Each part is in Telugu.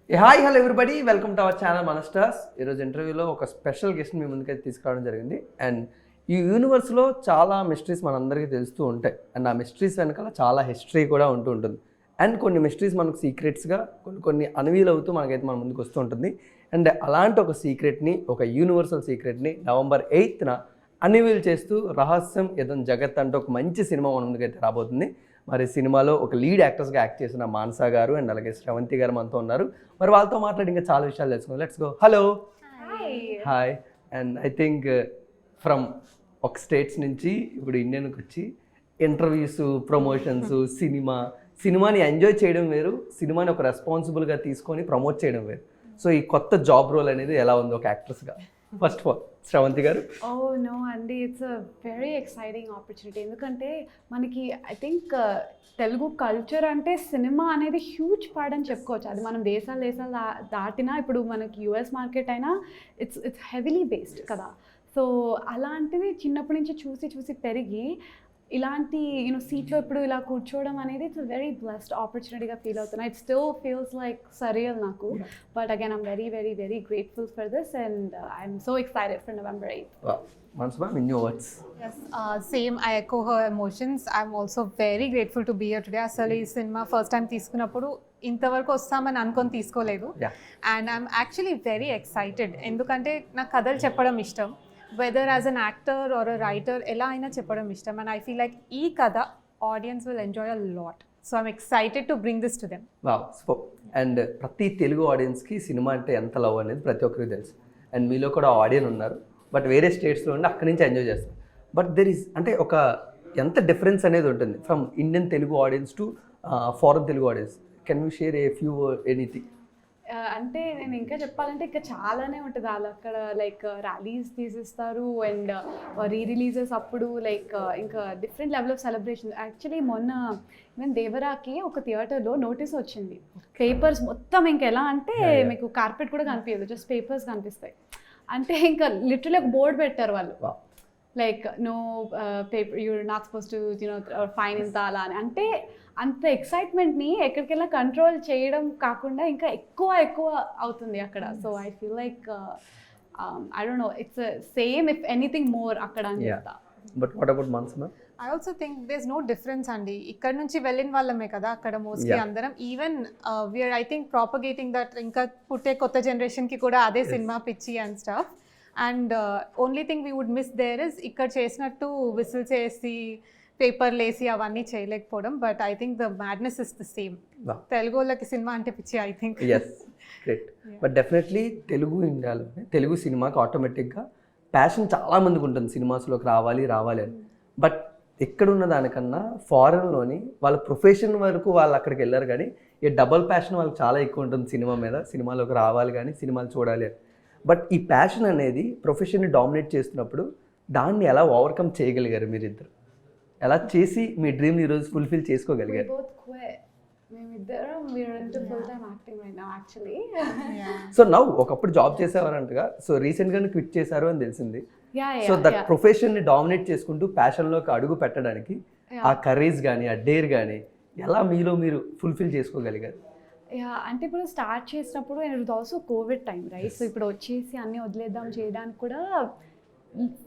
Hi hello everybody, welcome to our channel Mana Stars. ఈరోజు ఇంటర్వ్యూలో ఒక స్పెషల్ గెస్ట్ మీ ముందుకైతే తీసుకురావడం జరిగింది. అండ్ ఈ యూనివర్స్లో చాలా మిస్టరీస్ మనందరికీ తెలుస్తూ ఉంటాయి. అండ్ ఆ మిస్టరీస్ వెనకాల చాలా హిస్టరీ కూడా ఉంటుంది. అండ్ కొన్ని మిస్టరీస్ మనకు సీక్రెట్స్గా కొన్ని అన్వీల్ అవుతూ మనకైతే మన ముందుకు వస్తూ ఉంటుంది. అండ్ అలాంటి ఒక సీక్రెట్ని, ఒక యూనివర్సల్ సీక్రెట్ని November 8th అన్వీల్ చేస్తూ రహస్యం ఇదం జగత్ అంటే ఒక మంచి సినిమా మన ముందుకైతే రాబోతుంది. మరి సినిమాలో ఒక లీడ్ యాక్టర్స్గా యాక్ట్ చేసిన మానసా గారు అండ్ అలాగే శ్రవంతి గారు మనతో ఉన్నారు. మరి వాళ్ళతో మాట్లాడి ఇంకా చాలా విషయాలు తెలుసుకుందాం. Let's go. Hello. Hi. And I think from ఒక స్టేట్స్ నుంచి ఇప్పుడు ఇండియన్కి వచ్చి ఇంటర్వ్యూస్, ప్రమోషన్స్, సినిమాని ఎంజాయ్ చేయడం వేరు, సినిమాని ఒక రెస్పాన్సిబుల్గా తీసుకొని ప్రమోట్ చేయడం వేరు. సో ఈ కొత్త జాబ్ రోల్ అనేది ఎలా ఉంది ఒక యాక్ట్రెస్గా? ఫస్ట్ ఆఫ్ ఆల్ శ్రవంతి గారు. నో అండి, it's a very exciting opportunity. ఎందుకంటే మనకి ఐ థింక్ తెలుగు కల్చర్ అంటే సినిమా అనేది హ్యూజ్ పార్ట్ అని చెప్పుకోవచ్చు. అది మనం దేశాలు దాటినా, ఇప్పుడు మనకి యుఎస్ మార్కెట్ అయినా ఇట్స్ హెవీలీ బేస్డ్ కదా. సో అలాంటిది చిన్నప్పటి నుంచి చూసి పెరిగి ఇలాంటి సీట్లో ఇప్పుడు ఇలా కూర్చోవడం అనేది ఇట్స్ వెరీ బ్లెస్డ్ ఆపర్చునిటీగా ఫీల్ అవుతున్నా. It still feels like surreal నాకు. But again I'm very very very grateful for this and I'm so excited for November 8th. Manasa, in your words. Yes, same. I echo her emotions. I'm also very grateful to be here today. Asali cinema first time తీసుకున్నప్పుడు ఇంతవరకు వస్తామని అనుకొని తీసుకోలేదు. And I'm actually very excited. ఎందుకంటే నాకు కథలు చెప్పడం ఇష్టం. Whether as an actor or a writer, ఎలా అయినా చెప్పడం ఇష్టం. And I feel like ఈ కథ audience will enjoy a lot. So I'm excited to bring this to them. Wow. And ప్రతి తెలుగు ఆడియన్స్కి సినిమా అంటే ఎంత లవ్ అనేది ప్రతి ఒక్కరికి తెలుసు. అండ్ మీలో కూడా ఆడియన్స్ ఉన్నారు, బట్ వేరే స్టేట్స్లో ఉండి అక్కడి నుంచి ఎంజాయ్ చేస్తారు. బట్ దెర్ ఈస్ అంటే ఒక ఎంత డిఫరెన్స్ అనేది ఉంటుంది from Indian Telugu audience to foreign Telugu audience. Can you share a few anything? అంటే నేను ఇంకా చెప్పాలంటే ఇంకా చాలానే ఉంటుంది. వాళ్ళు అక్కడ లైక్ ర్యాలీస్ తీసిస్తారు అండ్ రిలీజెస్ అప్పుడు లైక్ ఇంకా different level of celebration. Actually మొన్న ఈవెన్ దేవరాకి ఒక థియేటర్లో నోటీస్ వచ్చింది. పేపర్స్ మొత్తం ఇంకా ఎలా అంటే మీకు కార్పెట్ కూడా కనిపించదు, జస్ట్ పేపర్స్ కనిపిస్తాయి. అంటే ఇంకా లిటరలీ ఒక బోర్డు పెట్టారు వాళ్ళు, like no paper you're not suppose to fine ఇంత అలా అని. అంటే అంత ఎక్సైట్మెంట్ని ఎక్కడికెళ్ళా కంట్రోల్ చేయడం కాకుండా ఇంకా ఎక్కువ అవుతుంది అక్కడ. So I feel like I don't know, it's same if anything more అక్కడ అని చెప్తా. But what about Manasa? I also think there's no difference అండి. ఇక్కడ నుంచి వెళ్ళిన వాళ్ళమే కదా అక్కడ మోస్ట్లీ అందరం. Even we're I think propagating that ఇంకా పుట్టే కొత్త జనరేషన్కి కూడా అదే సినిమా పిచ్చి and stuff. And only thing we would miss there is ఇక్కడ చేసినట్టు విసిల్ చేసి పేపర్లు వేసి అవన్నీ చేయలేకపోవడం. But I think the madness is the same. Telugu వాళ్ళకి సినిమా అంటే పిచ్చి I think. Yes, great. But definitely Telugu ఇండియాలో తెలుగు సినిమాకి ఆటోమేటిక్గా ప్యాషన్ చాలా మందికి ఉంటుంది, సినిమాస్లోకి రావాలి అని. బట్ ఎక్కడున్న దానికన్నా ఫారెన్లోని వాళ్ళ ప్రొఫెషన్ వరకు వాళ్ళు అక్కడికి వెళ్ళారు, కానీ ఈ డబల్ ప్యాషన్ వాళ్ళకి చాలా ఎక్కువ ఉంటుంది సినిమా మీద. సినిమాలోకి రావాలి కానీ సినిమాలు చూడాలి అని. బట్ ఈ ప్యాషన్ అనేది ప్రొఫెషన్ని డామినేట్ చేస్తున్నప్పుడు దాన్ని ఎలా ఓవర్కమ్ చేయగలిగారు మీరిద్దరు? ఎలా చేసి మీ డ్రీమ్ని ఈరోజు ఫుల్ఫిల్ చేసుకోగలిగారు? సో నౌ ఒకప్పుడు జాబ్ చేసేవారంటగా, సో రీసెంట్గానే క్విట్ చేశారు అని తెలిసింది. సో దట్ ప్రొఫెషన్ని డామినేట్ చేసుకుంటూ ప్యాషన్లోకి అడుగు పెట్టడానికి ఆ కరేజ్ కానీ ఆ డేర్ కానీ ఎలా మీలో మీరు ఫుల్ఫిల్ చేసుకోగలిగారు? అంటే ఇప్పుడు స్టార్ట్ చేసినప్పుడు and it also Covid time, right? So ఇప్పుడు వచ్చేసి అన్నీ వదిలేద్దాం చేయడానికి కూడా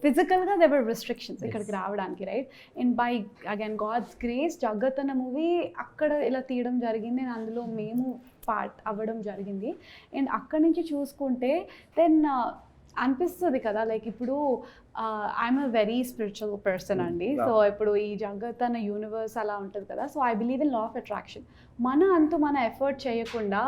ఫిజికల్గా దేవర్ రిస్ట్రిక్షన్స్ ఇక్కడికి రావడానికి, right? And by again God's grace Jagath అన్న మూవీ అక్కడ ఇలా తీయడం జరిగింది అండ్ అందులో మేము పార్ట్ అవ్వడం జరిగింది. అండ్ అక్కడి నుంచి చూసుకుంటే దెన్ అనిపిస్తుంది కదా, లైక్ ఇప్పుడు I'm a very spiritual person అండి. సో ఇప్పుడు ఈ జగత్ అన్న యూనివర్స్ అలా ఉంటుంది కదా. So I believe in law of attraction. మన ఎఫర్ట్ చేయకుండా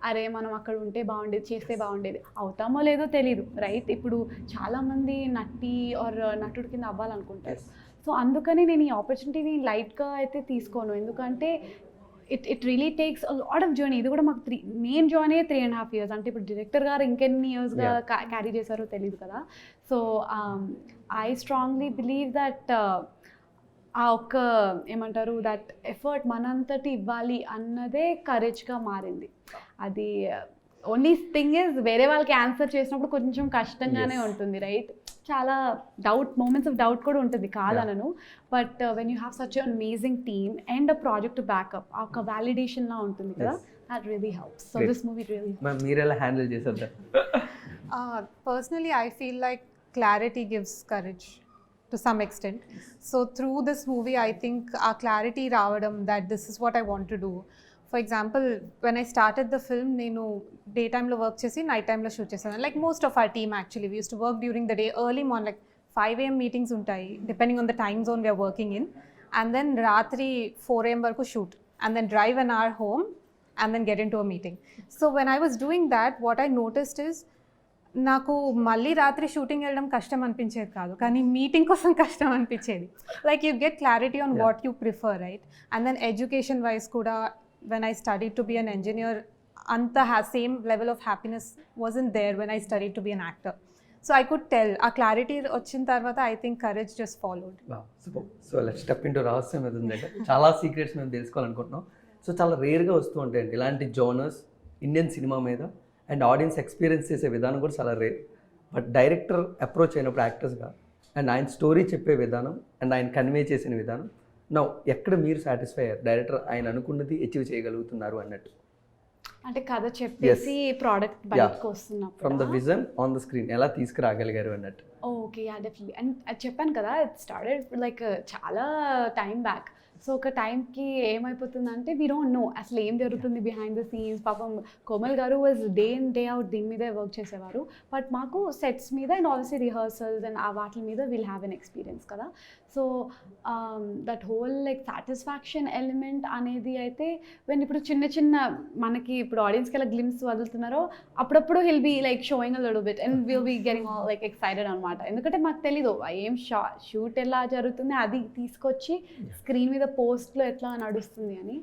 అరే మనం అక్కడ ఉంటే బాగుండేది, చేస్తే బాగుండేది, అవుతామో లేదో తెలీదు, రైట్? ఇప్పుడు చాలామంది నటుడి కింద అవ్వాలనుకుంటారు. సో అందుకని నేను ఈ ఆపర్చునిటీని లైట్గా అయితే తీసుకోను. ఎందుకంటే it really takes a lot of journey. ఇది కూడా మాకు నేను జాయిన్ అయ్యే 3.5 years. అంటే ఇప్పుడు డైరెక్టర్ గారు ఇంకెన్ని ఇయర్స్గా క్యారీ చేశారో తెలియదు కదా. So I strongly believe that ఆ ఒక్క ఏమంటారు దట్ ఎఫర్ట్ మనంతటి ఇవ్వాలి అన్నదే కరేజ్గా మారింది. అది ఓన్లీ థింగ్ ఇస్ వేరే వాళ్ళకి ఆన్సర్ చేసినప్పుడు కొంచెం కష్టంగానే ఉంటుంది, రైట్? చాలా మూమెంట్స్ ఆఫ్ డౌట్ కూడా ఉంటుంది, కాదనను. But when you have such an amazing team and a project backup, ఒక వ్యాలిడేషన్లా ఉంటుంది కదా, that really helps. So Great. this movie really helps. Ma'am మీరు ఎలా హ్యాండిల్ చేశారు దాన్ని? Personally, I feel like clarity gives courage to some extent. So through this movie, I think our clarity raavadam that this is what I want to do. For example, when I started the film, nenu daytime lo work chesi night time lo shoot chesanu. Like most of our team actually, we used to work during the day, early morning, like 5 AM meetings untayi depending on the time zone we are working in, and then ratri 4 AM varaku shoot, and then drive an hour home and then get into a meeting. So when I was doing that, what I noticed is నాకు మళ్ళీ రాత్రి షూటింగ్ వెళ్ళడం కష్టం అనిపించేది కాదు, కానీ మీటింగ్ కోసం కష్టం అనిపించేది. Like you get clarity on what you prefer, right? And then education wise కూడా when I study to be an engineer, అంత same level of happiness wasn't there when I study to be an actor. So I could tell ఆ క్లారిటీ వచ్చిన తర్వాత I think courage just followed. So let's step into రహస్యం ఇది ఉంది. చాలా సీక్రెట్స్ మేము తెలుసుకోవాలనుకుంటున్నాం. సో చాలా రేర్గా వస్తూ ఉంటాయండి ఇలాంటి జోనర్స్ ఇండియన్ సినిమా మీద, అండ్ ఆడియన్స్ ఎక్స్పీరియన్స్ చేసే విధానం కూడా చాలా రేర్. బట్ డైరెక్టర్ అప్రోచ్ అయినప్పుడు యాక్టర్స్గా, అండ్ ఆయన స్టోరీ చెప్పే విధానం అండ్ ఆయన కన్వే చేసిన విధానం, నౌ ఎక్కడ మీరు సాటిస్ఫై అయ్యారు డైరెక్టర్ ఆయన అనుకున్నది అచీవ్ చేయగలుగుతున్నారు అన్నట్టు? అంటే కథ చెప్పేసి ప్రోడక్ట్ బయటకు వస్తున్నప్పుడు from the vision on the screen ఎలా తీసుకురాగలిగారు అన్నట్టు. Okay, yeah definitely. అండ్ అది చెప్పాను కదా, ఇట్ స్టార్టెడ్ లైక్ చాలా టైం బ్యాక్. సో ఒక టైంకి ఏమైపోతుందంటే వీ డోంట్ నో అసలు ఏం జరుగుతుంది బిహైండ్ ద సీన్స్. పాపం కోమల్ గారు was day in day out దీని మీదే వర్క్ చేసేవారు. బట్ మాకు సెట్స్ మీద అండ్ ఆల్సో రిహర్సల్స్ అండ్ ఆ వాటి మీద విల్ హ్యావ్ ఎన్ ఎక్స్పీరియన్స్ కదా. So that whole like satisfaction element అనేది అయితే వెన్ ఇప్పుడు చిన్న చిన్న మనకి ఇప్పుడు ఆడియన్స్కి ఎలా గ్లిమ్స్ వదులుతున్నారో అప్పుడప్పుడు he'll be like showing a little bit and will be getting like excited అనమాట. ఎందుకంటే మాకు తెలీదు ఏం షూట్ ఎలా జరుగుతుంది, అది తీసుకొచ్చి స్క్రీన్ మీద పోస్ట్లో ఎట్లా నడుస్తుంది అని.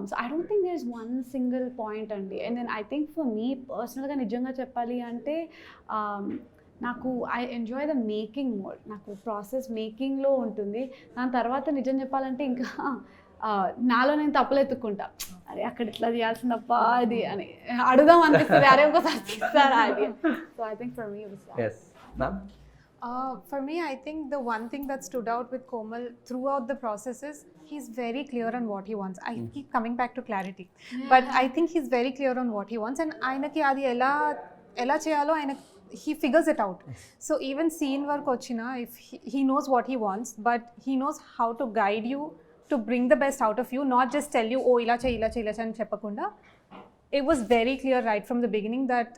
So I don't think there is one single point అండి. And then I think for me పర్సనల్గా నిజంగా చెప్పాలి అంటే నాకు I enjoy the making more. నాకు ప్రాసెస్ మేకింగ్లో ఉంటుంది. దాని తర్వాత నిజం చెప్పాలంటే ఇంకా నాలో నేను తప్పులు ఎత్తుక్కుంటా, అరే అక్కడ ఇట్లా చేయాల్సిందప్ప అది అని అడుగుదాం అనిపిస్తుంది, అరే ఒకసారి తీస్తారా అది. So I think for me For me, I think the one thing that stood out with Komal throughout the process is he's very clear on what he wants. I keep coming back to clarity, but I think he's very clear on what he wants, and aynaki adi ela cheyalo he figures it out. So even scene work ochina, if he knows what he wants, but he knows how to guide you to bring the best out of you, not just tell you oh ila chey అని చెప్పకుండా. It was very clear right from the beginning that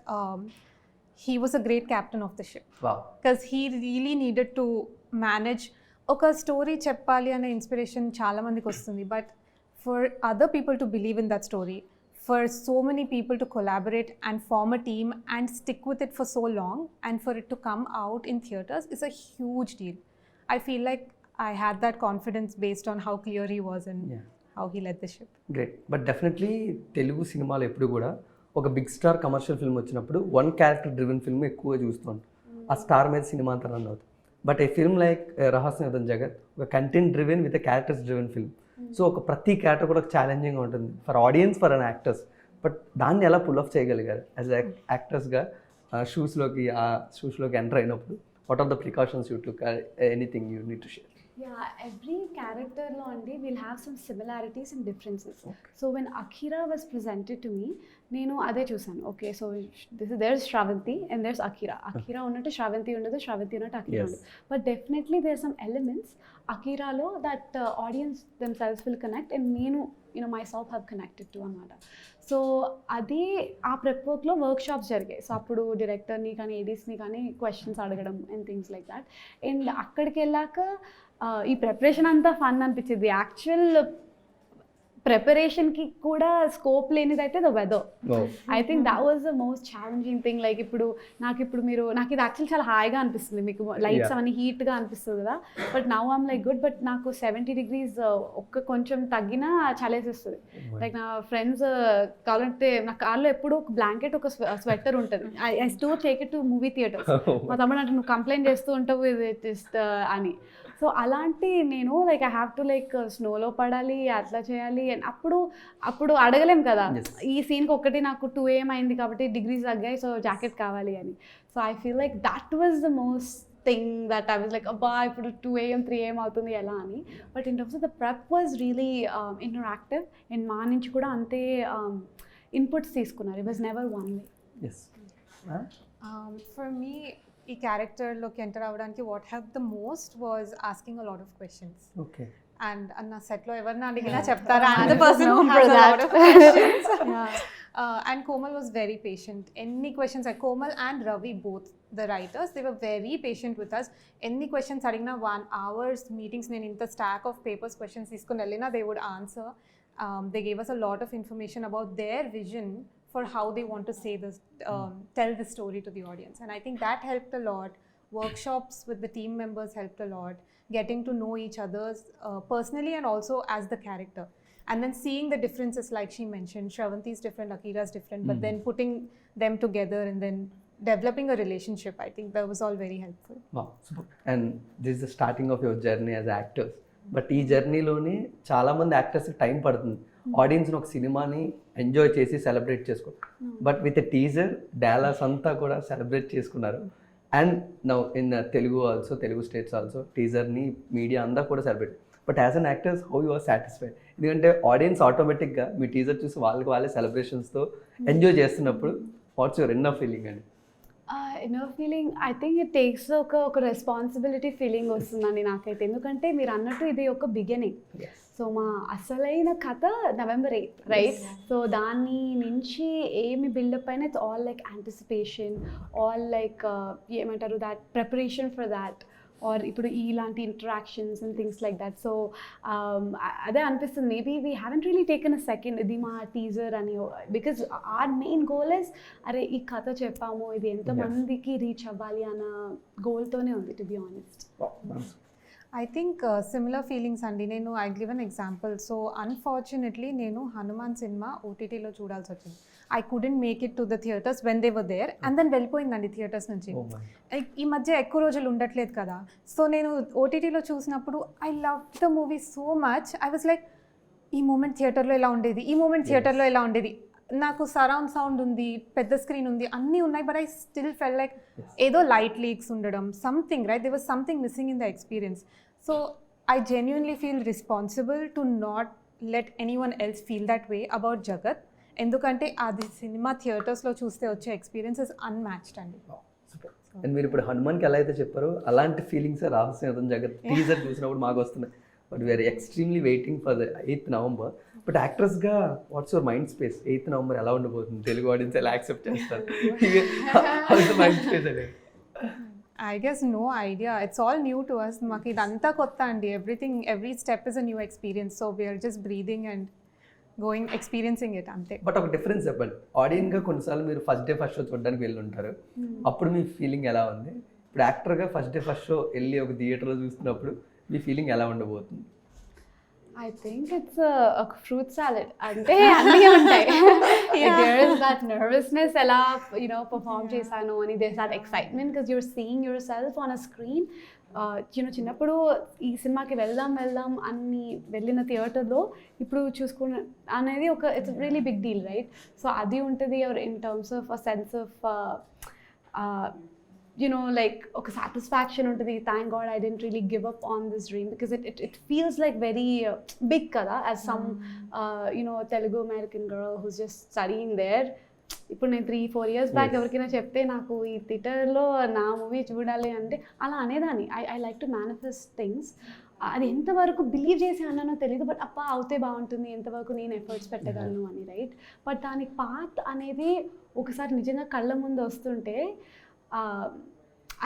he was a great captain of the ship. Wow. Because he really needed to manage ఒక స్టోరీ చెప్పాలి అనే ఇన్స్పిరేషన్ చాలా మందికి వస్తుంది, but for other people to believe in that story, for so many people to collaborate and form a team and stick with it for so long and for it to come out in theatres is a huge deal. I feel like I had that confidence based on how clear he was and how he led the ship. Great. But definitely Telugu సినిమాలు ఎప్పుడు కూడా ఒక బిగ్ స్టార్ కమర్షియల్ ఫిల్మ్ వచ్చినప్పుడు వన్ క్యారెక్టర్ డ్రివెన్ ఫిల్మ్ ఎక్కువ చూస్తాం, ఆ స్టార్ మీద సినిమా అంతా రన్ అవుతుంది. బట్ ఏ ఫిల్మ్ లైక్ రహస్యం ఇదం జగత్ ఒక content driven with characters driven film. So ఒక ప్రతి క్యారెక్టర్ కూడా ఛాలెంజింగ్గా ఉంటుంది for audience, for an actors. But దాన్ని ఎలా పుల్ ఆఫ్ చేయగలిగారు యాజ్ యాక్టర్స్గా? షూస్లోకి ఎంటర్ అయినప్పుడు what are the precautions you took? Anything you need to share? Yeah, every character lo andi will have some similarities and differences. So when Akira was presented to me, nenu ade chusanu. Okay, so there's Sravanthi and there's Akira. Akira unnattu Sravanthi undadu, Sravanthi unnattu Akira undadu. But definitely there's some elements Akira lo that audience themselves will connect and nenu myself have connected to anamata. So అది ఆ ప్రెప్ వర్క్లో వర్క్షాప్స్ జరిగాయి. సో అప్పుడు డైరెక్టర్ని కానీ ఏడీస్ని కానీ క్వశ్చన్స్ అడగడం and things like that. And అక్కడికి వెళ్ళాక ఈ ప్రిపరేషన్ అంతా ఫన్ అనిపించింది. యాక్చువల్ ప్రిపరేషన్కి కూడా స్కోప్ లేనిదైతే the weather. I think that was the most challenging thing. Like ఇప్పుడు నాకు ఇది యాక్చువల్ చాలా హాయిగా అనిపిస్తుంది, మీకు లైట్స్ అవన్నీ హీట్గా అనిపిస్తుంది కదా. But now I'm like good, but నాకు 70 degrees ఒక్క కొంచెం తగ్గినా చలేసేస్తుంది. లైక్ నా ఫ్రెండ్స్ కావాలంటే నా కార్లో ఎప్పుడు ఒక బ్లాంకెట్ ఒక స్వెటర్ ఉంటుంది. I stow take it to movie theatres. మా తమ్ముడు అంటే నువ్వు కంప్లైంట్ చేస్తూ ఉంటావు ఇది అని. సో అలాంటి నేను like I have to like స్నోలో పడాలి, అట్లా చేయాలి. అండ్ అప్పుడు అడగలేం కదా, ఈ సీన్కి ఒకటి నాకు 2 AM అయింది కాబట్టి డిగ్రీస్ తగ్గాయి, సో జాకెట్ కావాలి అని. So I feel like that was the most thing that I was like అబ్బా ఇప్పుడు 2 AM 3 AM అవుతుంది ఎలా అని. But in terms of the prep was really interactive. And మా నుంచి కూడా అంతే ఇన్పుట్స్ తీసుకున్నారు. It was never one way. Yes For me, ఈ క్యారెక్టర్లోకి ఎంటర్ అవ్వడానికి what help the most was asking a lot of questions. Okay. And నా సెట్లో ఎవరిని అడిగినా చెప్తారా Yeah, and the person known has for a that. Lot of questions. Yeah. And Komal was very patient. Any questions, like Komal and Ravi, both the writers, they were very patient with us. Any questions adina 1 hour's meetings nenu inta stack of papers questions iskoni ellina, they would answer. They gave us a lot of information about their vision for how they want to say this, tell the story to the audience, and I think that helped a lot. Workshops with the team members helped a lot. Getting to know each other's personally and also as the character. And then seeing the differences, like she mentioned, Sravanthi's different, Akira's different, but then putting them together and then developing a relationship, I think that was all very helpful. Wow, super. And this is the starting of your journey as actors. But ఈ జర్నీలోని చాలామంది యాక్టర్స్కి టైం పడుతుంది ఆడియన్స్ని ఒక సినిమాని ఎంజాయ్ చేసి సెలబ్రేట్ చేసుకో. బట్ విత్ టీజర్ డాలస్ అంతా కూడా సెలబ్రేట్ చేసుకున్నారు. And now in Telugu also, Telugu states also టీజర్ని మీడియా అంతా కూడా celebrate. But as an actors how you are satisfied? ఎందుకంటే ఆడియన్స్ ఆటోమేటిక్గా మీ టీజర్ చూసి వాళ్ళే సెలబ్రేషన్స్తో ఎంజాయ్ చేస్తున్నప్పుడు వాట్స్ యువర్ ఇన్నర్ ఫీలింగ్ అండి? Inner feeling I think it takes ఒక రెస్పాన్సిబిలిటీ ఫీలింగ్ వస్తుందండి నాకైతే. ఎందుకంటే మీరు అన్నట్టు ఇది ఒక బిగినింగ్. సో మా అసలైన కథ November 8th, రైట్? సో దాని నుంచి ఏమి బిల్డప్ అయినా it's all like anticipation, all like ఏమంటారు that preparation for that, or ఇప్పుడు ఇలాంటి interactions and things like that. So అదే అనిపిస్తుంది, maybe we haven't really taken a second ఇది మా టీజర్ అని, because our main goal is అరే ఈ కథ చెప్పాము, ఇది ఎంతమందికి రీచ్ అవ్వాలి అన్న గోల్తోనే ఉంది, to be honest. I think similar feelings అండి. నేను I give an example. So unfortunately నేను హనుమాన్ సినిమా ఓటీటీలో చూడాల్సి వచ్చింది. I couldn't make it to the theatres when they were there, and then వెళ్ళిపోయిందండి థియేటర్స్ నుంచి. ఈ మధ్య ఎక్కువ రోజులు ఉండట్లేదు కదా. సో నేను ఓటీటీలో చూసినప్పుడు I love the movie so much. I was like, ఈ మూమెంట్ థియేటర్లో ఎలా ఉండేది, ఈ మూమెంట్ థియేటర్లో ఎలా ఉండేది. నాకు సరౌండ్ సౌండ్ ఉంది, పెద్ద స్క్రీన్ ఉంది, అన్నీ ఉన్నాయి, but I still felt like ఏదో లైట్ లీక్స్ ఉండడం, something right, they was something missing in the experience. So I genuinely feel responsible to not let anyone else feel that way about Jagath. ఎందుకంటే అది సినిమా థియేటర్స్లో చూస్తే వచ్చే ఎక్స్పీరియన్స్ ఇస్ అన్మ్యాచ్డ్ అండి. అండ్ మీరు ఇప్పుడు హనుమాన్కి ఎలా అయితే చెప్పారో అలాంటి ఫీలింగ్స్ రహస్యం ఇదం జగత్ టీజర్ చూసినప్పుడు మాకు వస్తున్నాయి. But we're extremely waiting for the 8th November. But యాక్ట్రెస్గా what's your mind space? 8th November ఎలా ఉండబోతుంది? తెలుగు ఆడియన్స్ ఎలా యాక్సెప్ట్ చేస్తారు? మైండ్ స్పేస్ అనేది I guess no idea. It's all new to us. మాకు ఇదంతా కొత్త అండి. every step is a new experience. So we are just breathing and going, experiencing it అంతే. బట్ ఒక డిఫరెన్స్ చెప్పండి. ఆడియన్గా కొన్నిసార్లు మీరు ఫస్ట్ డే ఫస్ట్ షో చూడడానికి వెళ్ళి ఉంటారు, అప్పుడు మీ ఫీలింగ్ ఎలా ఉంది? ఇప్పుడు యాక్టర్గా ఫస్ట్ డే ఫస్ట్ షో వెళ్ళి ఒక థియేటర్లో చూస్తున్నప్పుడు మీ ఫీలింగ్ ఎలా ఉండబోతుంది? I think it's fruit salad. అంటే అన్నీ ఉంటాయి. దేర్ ఇస్ దట్ నర్వస్నెస్, ఎలా పర్ఫామ్ చేశాను అని, there is that excitement because you're seeing your self on a screen. చిన్నప్పుడు ఈ సినిమాకి వెళ్దాం అని వెళ్ళిన థియేటర్లో ఇప్పుడు చూసుకున్న అనేది it's really big deal, right? So అది ఉంటుంది in terms of a sense of like ఒక సాటిస్ఫాక్షన్ ఉంటుంది. Thank God I didn't really give up on this dream because it feels like very big కదా, as some Telugu American girl who's just studying there. ఇప్పుడు నేను 3-4 years బ్యాక్ ఎవరికైనా చెప్తే నాకు ఈ థియేటర్లో నా మూవీ చూడాలి అంటే అలా అనేదాన్ని. I like to manifest things. అది ఎంతవరకు బిలీవ్ చేసి అన్నానో తెలియదు, బట్ అవుతే బాగుంటుంది, ఎంతవరకు నేను ఎఫర్ట్స్ పెట్టగలను అని, రైట్? బట్ దానికి పాత్ అనేది ఒకసారి నిజంగా కళ్ళ ముందు వస్తుంటే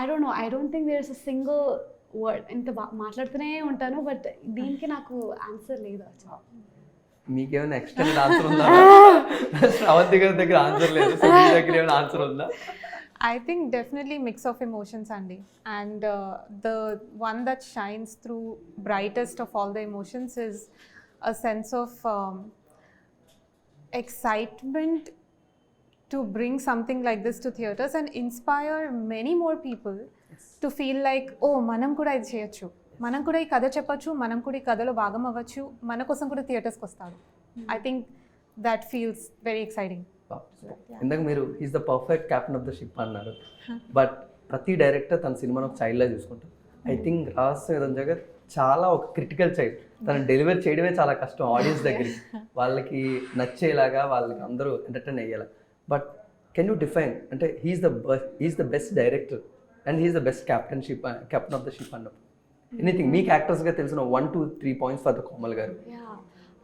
I don't think there's a single word. ఇంత మాట్లాడుతూనే ఉంటాను, బట్ దీనికి నాకు ఆన్సర్ లేదు. మీకేమైనా ఎక్స్టెండెడ్ ఆన్సర్ ఉందా? శ్రావంతి గారి దగ్గర ఆన్సర్ లేదు, సో మీ దగ్గర ఏమైనా ఆన్సర్ ఉందా? I think definitely mix of emotions అండి. And the one that shines through brightest of all the emotions is a sense of excitement to bring something like this to theaters and inspire many more people to feel like, oh, మనం కూడా ఇది చేయొచ్చు, మనం కూడా ఈ కథ చెప్పొచ్చు, మనం కూడా ఈ కథలో భాగం అవ్వచ్చు, మన కోసం కూడా థియేటర్స్కి వస్తారు. I think that feels very exciting. ఇందాక మీరు is the perfect captain of the ship అన్నారు, బట్ ప్రతి డైరెక్టర్ తన సినిమాను ఒక చైల్డ్లా చూసుకుంటారు. ఐ థింక్ రహస్యం ఇదం జగత్ చాలా ఒక క్రిటికల్ చైల్డ్. తను డెలివరీ చేయడమే చాలా కష్టం ఆడియన్స్ దగ్గరికి, వాళ్ళకి నచ్చేలాగా, వాళ్ళకి అందరూ ఎంటర్టైన్ అయ్యేలా. బట్ కెన్ యూ డిఫైన్, అంటే he's the best director and he's the best captain of the ship అన్నప్పుడు ఎనీథింగ్ మీకు యాక్టర్స్గా తెలిసిన 1, 2, 3 పాయింట్స్ ఫర్ ద కోమల్ గారు?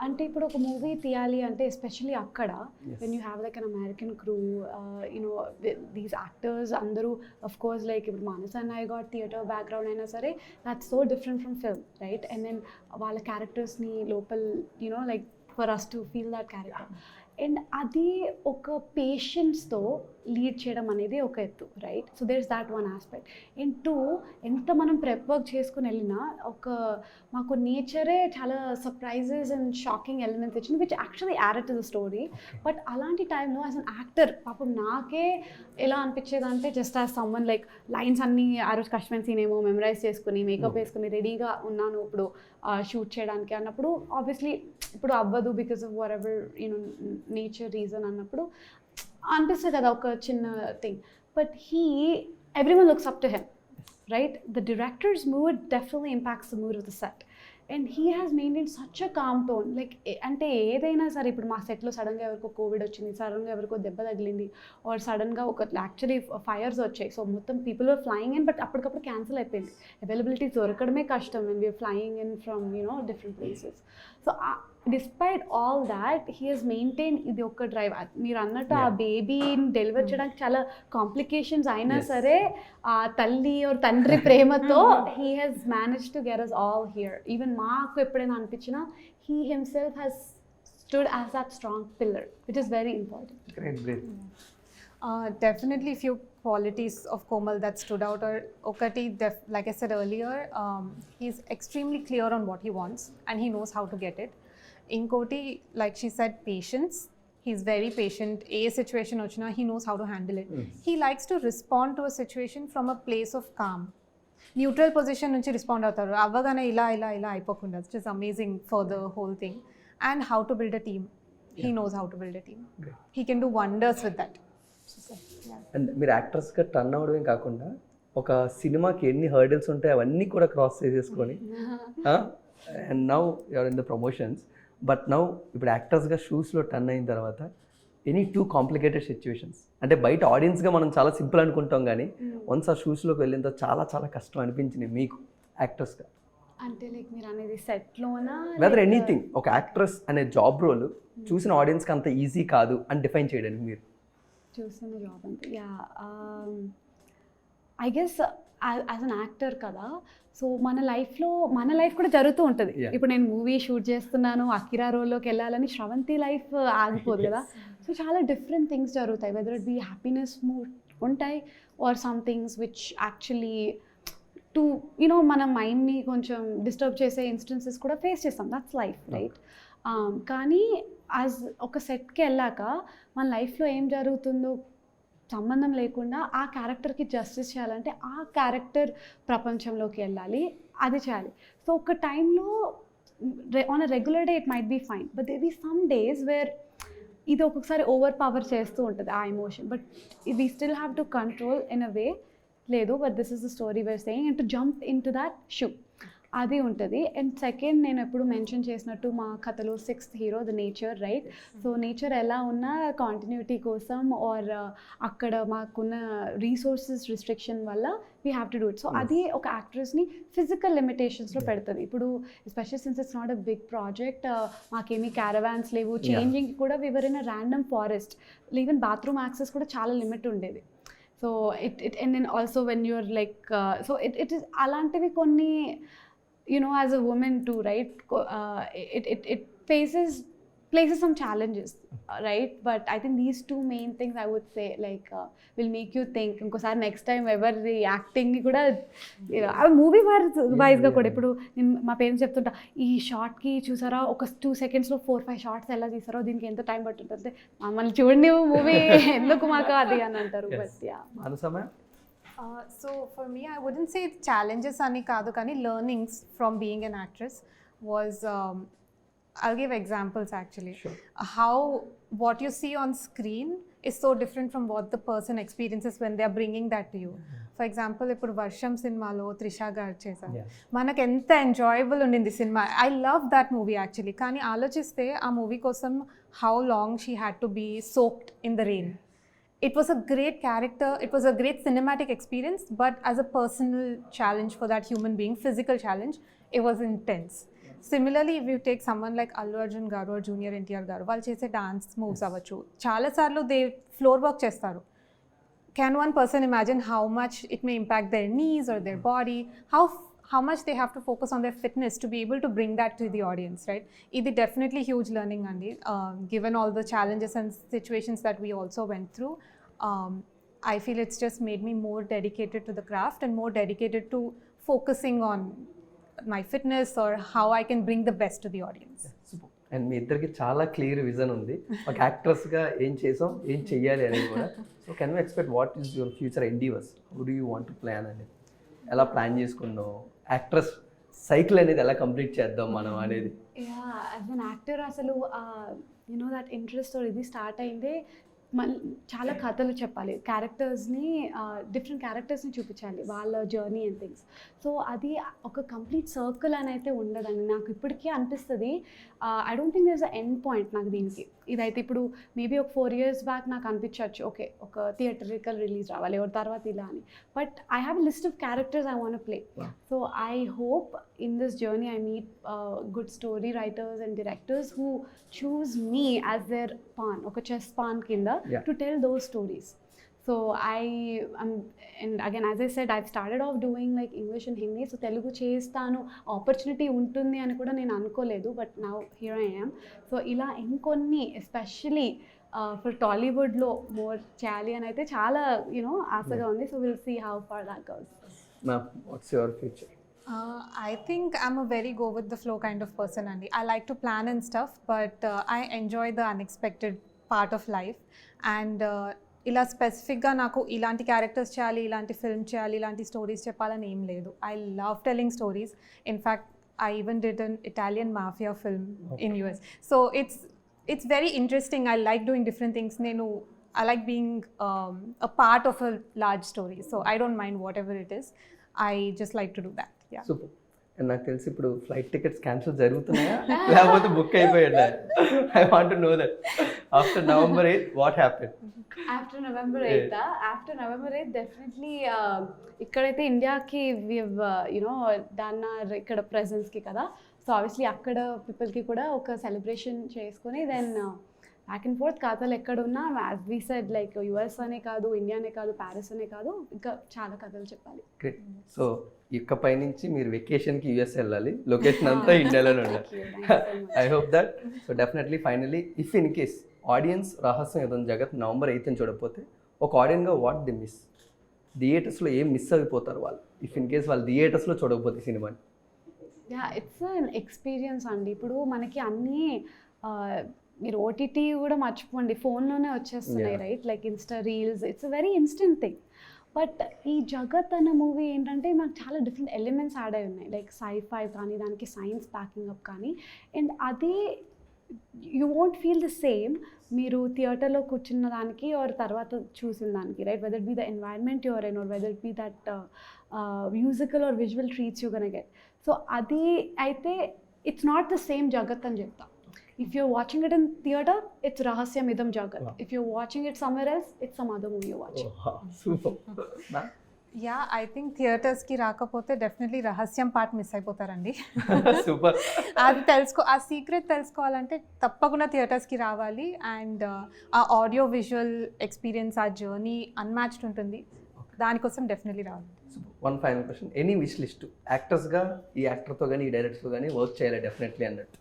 అంటే ఇప్పుడు ఒక మూవీ తీయాలి అంటే ఎస్పెషలీ అక్కడ when you have like an American crew, you know these actors అందరూ అఫ్ కోర్స్ లైక్ ఇప్పుడు Manasa and I got theatre background అయినా సరే that's so different from film, right? And then వాళ్ళ క్యారెక్టర్స్ని లోపల you know like for us to feel that character, and అది ఒక పేషెన్స్తో లీడ్ చేయడం అనేది ఒక ఎత్తు, right? So there is that one aspect. And 2, ఎంత మనం ప్రెప్ వర్క్ చేసుకుని వెళ్ళినా మాకు నేచరే చాలా సర్ప్రైజెస్ అండ్ షాకింగ్ ఎలిమెంట్స్ ఇచ్చింది which actually added to the story. But అలాంటి టైంలో యాజ్ అన్ యాక్టర్ పాపం నాకే ఎలా అనిపించేది అంటే just as someone like lines అన్నీ ఆ రోజు కష్టమైన సీన్ ఏమో మెమరైజ్ చేసుకుని మేకప్ వేసుకుని రెడీగా ఉన్నాను ఇప్పుడు షూట్ చేయడానికి అన్నప్పుడు ఆబ్వియస్లీ ఇప్పుడు అవ్వదు because of what ever you know nature reason అన్నప్పుడు అనిపిస్తుంది కదా ఒక చిన్న thing. But everyone looks up to him, right? The director's mood definitely impacts the mood of the set. And he has maintained such a calm tone. Like, అంటే ఏదైనా సరే ఇప్పుడు మా సెట్లో సడన్గా ఎవరికో కోవిడ్ వచ్చింది, సడన్గా ఎవరికో దెబ్బ తగిలింది, ఆర్ సడన్గా ఒక యాక్చువల్లీ ఫైర్స్ వచ్చాయి, సో మొత్తం people are flying in, but అప్పటికప్పుడు క్యాన్సిల్ అయిపోయింది. అవైలబిలిటీ దొరకడమే కష్టం when we are flying in from different places. So despite all that he has maintain ఇది ఒక్క డ్రైవ్. మీరు అన్నట్టు ఆ బేబీని డెలివర్ చేయడానికి చాలా కాంప్లికేషన్స్ అయినా సరే ఆ తల్లి ఆర్ తండ్రి ప్రేమతో he has manage to get us all here. Even మాకు ఎప్పుడైనా అనిపించినా he himself has stood as that strong pillar, which is very important. Great. Definitely few qualities of Komal that stood out are okati, like I said earlier, he's extremely clear on what he wants and he knows how to get it. Inkoti, like she said, patience. He's very patient. A situation ochina, he knows how to handle it. He likes to respond to a situation from a place of calm. Neutral position nunchi respond avtaru. Avvagane ila ayipokunda. It's just amazing for the whole thing. And how to build a team. He knows how to build a team. Great. He can do wonders with that. And మీరు యాక్టర్స్గా టర్న్ అవ్వడమే కాకుండా ఒక సినిమాకి ఎన్ని హర్డిల్స్ ఉంటాయి అవన్నీ కూడా క్రాస్ చేసేసుకొని and now you're in the promotions. But now ఇప్పుడు యాక్టర్స్గా షూస్లో టర్న్ అయిన తర్వాత ఎనీ 2 కాంప్లికేటెడ్ సిచ్యువేషన్స్, అంటే బయట ఆడియన్స్గా మనం చాలా సింపుల్ అనుకుంటాం కానీ వన్స్ ఆ షూస్లోకి వెళ్ళిన తర్వాత చాలా చాలా కష్టం అనిపించింది మీకు యాక్టర్స్గా? అంటే లైక్ మీరు అనేది సెట్లోనా వెదర్ ఎనీథింగ్, ఒక యాక్ట్రెస్ అనే జాబ్ రోల్ చూసిన ఆడియన్స్కి అంత ఈజీ కాదు అని డిఫైన్ చేయడానికి మీరు చూసిన జాబ్ అంటే I guess as an actor కదా, సో మన లైఫ్ కూడా జరుగుతూ ఉంటుంది. ఇప్పుడు నేను మూవీ షూట్ చేస్తున్నాను, అకిరా రోల్లోకి వెళ్ళాలని శ్రవంతి లైఫ్ ఆగిపోదు కదా. సో చాలా డిఫరెంట్ థింగ్స్ జరుగుతాయి, whether it be happiness mood ఉంటాయి or some things which actually to మన మైండ్ని కొంచెం డిస్టర్బ్ చేసే ఇన్స్టెన్సెస్ కూడా ఫేస్ చేస్తాం. That's life, right? కానీ యాజ్ ఒక సెట్కి వెళ్ళాక మన లైఫ్లో ఏం జరుగుతుందో సంబంధం లేకుండా ఆ క్యారెక్టర్కి జస్టిస్ చేయాలంటే ఆ క్యారెక్టర్ ప్రపంచంలోకి వెళ్ళాలి, అది చేయాలి. సో ఒక టైంలో on a regular day it might be fine, but they be some days where ఇది ఒక్కొక్కసారి ఓవర్ పవర్ చేస్తూ ఉంటుంది ఆ emotion. But we still have to control in a way, లేదు but this is the story where saying and to jump in to that shoe, అది ఉంటుంది. అండ్ సెకండ్, నేను ఎప్పుడు మెన్షన్ చేసినట్టు మా కథలో 6th hero the nature, right? So nature ఎలా ఉన్నా కాంటిన్యూటీ కోసం ఆర్ అక్కడ మాకున్న రీసోర్సెస్ రిస్ట్రిక్షన్ వల్ల we have to do it. So అది ఒక యాక్ట్రెస్ని ఫిజికల్ లిమిటేషన్స్లో పెడుతుంది. ఇప్పుడు especially since it's not a big project, మాకేమీ క్యారవాన్స్ లేవు, చేంజింగ్ కూడా we were in a random forest, even bathroom access కూడా చాలా లిమిట్ ఉండేది. So it and then also when you're like so it is అలాంటివి కొన్ని as a woman too, right? It places some challenges, right? But I think these 2 main things I would say like will make you think inkosari next time ever the acting ni kuda movie wise ga kuda ippudu ma parents cheptunta ee shot ki chusara oka 2 seconds lo 4-5 shots ela teesaro deeniki enta time pattuntante mammalni chudandi movie enduku maaka adi ani antaru. But yeah, Manasa. So for me, I wouldn't say challenges ani kaadu kani learnings from being an actress was I'll give examples actually. Sure. How what you see on screen is so different from what the person experiences when they are bringing that to you. For example ఇప్పుడు వర్షం సినిమాలో త్రిష గారు చేశారు. Yeah. మనకు ఎంత ఎంజాయబుల్ ఉండింది సినిమా. I love that movie actually. కానీ ఆలోచిస్తే ఆ మూవీ కోసం how long she had to be soaked in the rain. It was a great character, it was a great cinematic experience, but as a personal challenge for that human being, physical challenge, it was intense. Similarly, if you take someone like Allu Arjun garu or Junior NTR garu, వాళ్ళు చేసే డాన్స్ మూవ్స్ అవ్వచ్చు, చాలాసార్లు దే ఫ్లోర్ వర్క్ చేస్తారు. Can one person imagine how much it may impact their knees or their body, how much they have to focus on their fitness to be able to bring that to the audience, right? Idi definitely huge learning andi, given all the challenges and situations that we also went through. I feel it's just made me more dedicated to the craft and more dedicated to focusing on my fitness or how I can bring the best to the audience. And మీ ఇద్దరికి చాలా క్లియర్ విజన్ ఉంది, ఒక యాక్ట్రెస్గా ఏం చేసాం ఏం చెయ్యాలి అనేది కూడా. So can you expect what is your future endeavours, how do you want to plan అనేది, ఎలా ప్లాన్ చేసుకున్నావు, యాక్ట్రెస్ సైకిల్ అనేది ఎలా కంప్లీట్ చేద్దాం మనం అనేది? యాజ్ అన్ యాక్టర్ అసలు యూనో దట్ ఇంట్రెస్ట్ ఇది స్టార్ట్ అయిందే చాలా కథలు చెప్పాలి, క్యారెక్టర్స్ని డిఫరెంట్ క్యారెక్టర్స్ని చూపించాలి, వాళ్ళ జర్నీ అండ్ థింగ్స్. సో అది ఒక కంప్లీట్ సర్కిల్ అని అయితే ఉండదండి. నాకు ఇప్పటికీ అనిపిస్తుంది, I don't think there is a end point నాకు దీనికి. ఇదైతే ఇప్పుడు మేబీ ఒక 4 years బ్యాక్ నాకు అనిపించవచ్చు, ఓకే ఒక థియేటరికల్ రిలీజ్ రావాలి ఎవరి తర్వాత ఇలా అని, but I have list of characters I want play. So I hope in this journey I meet good story writers and directors who choose me as their pawn, oka chess pawn kinda, to tell those stories. So and again as I said, I've started off doing like English and Hindi, so Telugu chestanu opportunity untundi ani kuda nenu anukoledu, but now here I am. So ila inkonni especially for Tollywood lo more chali ani aithe chaala asaga undi. So we'll see how far that goes. Now what's your future? I think I'm a very go with the flow kind of person, Andy. I like to plan and stuff, but I enjoy the unexpected part of life. And ఇలా స్పెసిఫిక్గా నాకు ఇలాంటి క్యారెక్టర్స్ చేయాలి, ఇలాంటి ఫిల్మ్ చేయాలి, ఇలాంటి స్టోరీస్ చెప్పాలని ఏం లేదు. I love telling stories. In fact I even did an Italian mafia film in US. So it's very interesting. I like doing different things. I like being a part of a large story. So I don't mind whatever it is. I just like to do that. Yeah. Super. And నాకు తెలిసి ఇప్పుడు ఫ్లైట్ టికెట్స్ క్యాన్సిల్ జరుగుతున్నాయా లేకపోతే బుక్ అయిపోయాడా? I want to know that. After November 8th what happened? After November 8th, after November 8th definitely ఇక్కడైతే ఇండియాకి we have done our ఇక్కడ ప్రెజెన్స్కి కదా. సో ఆబ్వియస్లీ అక్కడ పీపుల్కి కూడా ఒక సెలబ్రేషన్ చేసుకొని దెన్ బ్యాక్ అండ్ ఫోర్త్ కథలు ఎక్కడున్నా as we said like US అనే కాదు, ఇండియానే కాదు, ప్యారిస్ అనే కాదు, ఇంకా చాలా కథలు చెప్పాలి. గ్రేట్. సో ఇకపై నుంచి మీరు వెకేషన్కి యూఎస్ వెళ్ళాలి, లొకేషన్ అంతా ఇండియాలోనే ఉండాలి. I hope that. So definitely finally if in case audience రహస్యం ఇదం జగత్ November 8th చూడకపోతే ఒక ఆడియన్గా వాట్ ది మిస్, థియేటర్స్లో ఏం మిస్ అయిపోతారు వాళ్ళు ఇఫ్ ఇన్ కేస్ వాళ్ళు థియేటర్స్లో చూడకపోతే సినిమాని? ఇట్స్ అన్ ఎక్స్పీరియన్స్ అండి. ఇప్పుడు మనకి అన్నీ మీరు ఓటీటీ కూడా మర్చిపోండి, ఫోన్లోనే వచ్చేస్తున్నాయి right, like Insta reels, it's a very instant thing. But ఈ జగత్ అన్న మూవీ ఏంటంటే మనకు చాలా డిఫరెంట్ ఎలిమెంట్స్ యాడ్ అయి ఉన్నాయి, లైక్ సైఫై కానీ, దానికి సైన్స్ ప్యాకింగ్ అప్ కానీ, అండ్ అది you won't feel the same మీరు థియేటర్లో కూర్చున్న దానికి ఆర్ తర్వాత చూసిన దానికి, right? Whether be the environment your in or whether be that musical or visual treats you gonna get. So అది అయితే ఇట్స్ నాట్ ద సేమ్ జగత్ అని చెప్తా. If you're watching it in theater, it's Rahasyam Idham Jagath. Wow. If you're watching it somewhere else, it's some other movie you're watching. Oh, super. Yeah, I think theaters ki రాకపోతే డెఫినెట్లీ రహస్యం పార్ట్ మిస్ అయిపోతారండి. సూపర్. అది ఆ సీక్రెట్ తెలుసుకోవాలంటే తప్పకుండా థియేటర్స్కి రావాలి. అండ్ ఆ ఆడియో విజువల్ ఎక్స్పీరియన్స్, ఆ జర్నీ అన్మ్యాచ్డ్ ఉంటుంది. దానికోసం డెఫినెట్లీ రావాలి. One final question, any wish list యాక్టర్స్గా ఈ యాక్టర్తో కానీ ఈ డైరెక్టర్తో కానీ వర్క్ చేయాలి డెఫినెట్లీ అన్నట్టు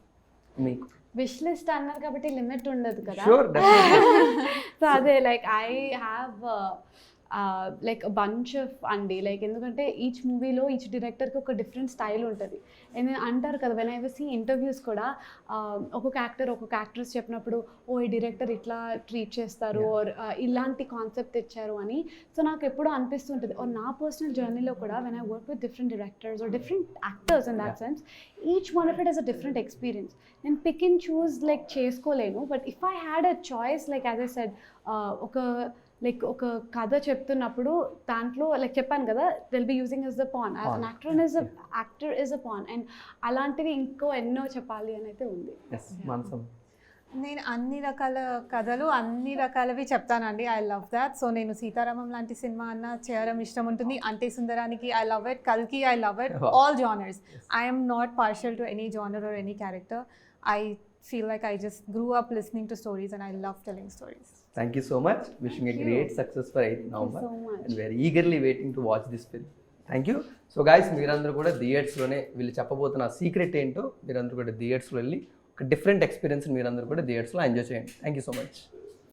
మీకు? విష్ లిస్ట్ అన్నారు కాబట్టి లిమిట్ ఉండదు కదా. సో అదే like I have like bunch of అండి, లైక్ ఎందుకంటే ఈచ్ మూవీలో ఈచ్ డైరెక్టర్కి ఒక డిఫరెంట్ స్టైల్ ఉంటుంది. అండ్ అంటారు కదా, when I was see interviews కూడా ఒక్కొక్క యాక్టర్ ఒక్కొక్క యాక్ట్రెస్ చెప్పినప్పుడు ఓ ఈ డైరెక్టర్ ఇట్లా ట్రీట్ చేస్తారు ఆర్ ఇలాంటి కాన్సెప్ట్ తెచ్చారు అని. సో నాకు ఎప్పుడూ అనిపిస్తుంటుంది, ఓ నా పర్సనల్ జర్నీలో కూడా when I work with different directors or different actors in that sense, each one of it is a different experience. నేను పిక్ అండ్ చూస్ లైక్ చేసుకోలేను, but if I had a choice like as I said ఒక లైక్ ఒక కథ చెప్తున్నప్పుడు దాంట్లో లైక్ చెప్పాను కదా will be using is the pawn an actor is a pawn and అలాంటివి ఇంకో ఎన్నో చెప్పాలి అని అయితే ఉంది. మనసం నేను అన్ని రకాల కథలు అన్ని రకాలవి చెప్తానండి. I love that. సో నేను సీతారామం లాంటి సినిమా అన్న చేయడం ఇష్టం ఉంటుంది. అంటే సుందరానికి ఐ లవ్ ఇట్, కల్కి I love it, all genres. I'm not partial to any genre or any character. I feel like I just grew up listening to stories and I love telling stories. Thank you so much. Wishing a great success for 8th November. Thank you so much. And very eagerly waiting to watch this film. Thank you. So guys, మీరందరూ కూడా థియేటర్స్లోనే వీళ్ళు చెప్పబోతున్న సీక్రెట్ ఏంటో మీరందరూ కూడా థియేటర్స్లో వెళ్ళి ఒక డిఫరెంట్ ఎక్స్పీరియన్స్ మీరందరూ కూడా థియేటర్స్లో ఎంజాయ్ చేయండి. Thank you so much.